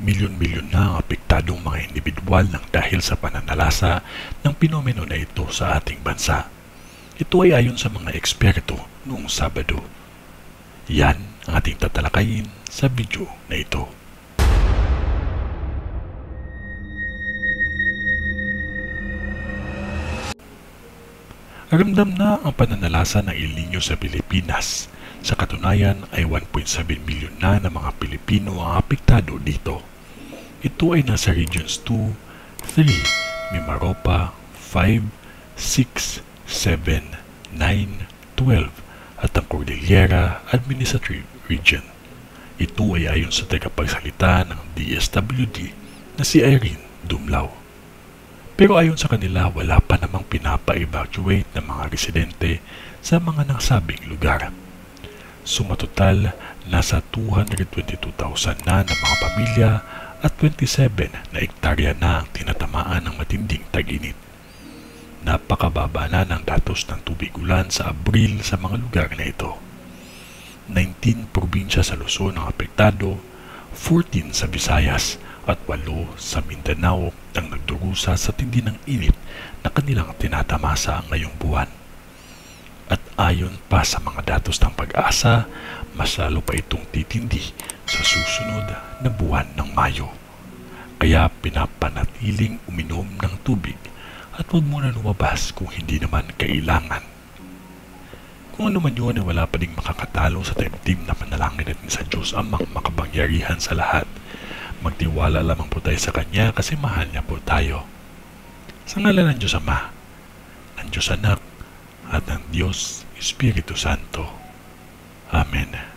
Milyon-milyon na ang apektadong mga individual ng dahil sa pananalasa ng pinomeno na ito sa ating bansa. Ito ay ayon sa mga eksperto noong Sabado. Yan ang ating tatalakayin sa video na ito. Ramdam na ang pananalasa ng El Nino sa Pilipinas. Sa katunayan ay 1.7 milyon na ng mga Pilipino ang apektado dito. Ito ay nasa Regions 2, 3, Mimaropa, 5, 6, 7, 9, 12 at ang Cordillera Administrative Region. Ito ay ayon sa tagapagsalita ng DSWD na si Irene Dumlao. Pero ayon sa kanila, wala pa namang pinapa-evacuate ng mga residente sa mga nasabing lugar. Sumatotal, nasa 222,000 na ng mga pamilya at 27 na hektarya na ang tinatamaan ng matinding tag-init. Napakababa na ng datos ng tubig ulan sa Abril sa mga lugar na ito. 19 probinsya sa Luzon ang apektado, 14 sa Visayas at 8 sa Mindanao ang nagdurusa sa tindi ng init na kanilang tinatamasa ngayong buwan. At ayon pa sa mga datos ng Pag-asa, mas lalo pa itong titindi sa susunod na buwan ng Mayo. Kaya pinapanatiling uminom ng tubig at huwag muna lumabas kung hindi naman kailangan. Kung ano man yun ay wala pa ding makakatalo sa taimtim na panalangin natin sa Diyos Amang makapangyarihan sa lahat. Magtiwala lamang po tayo sa Kanya kasi mahal niya po tayo. Sa ngalan ng Diyos Ama, ng Diyos Anak, at ng Diyos Espiritu Santo. Amen.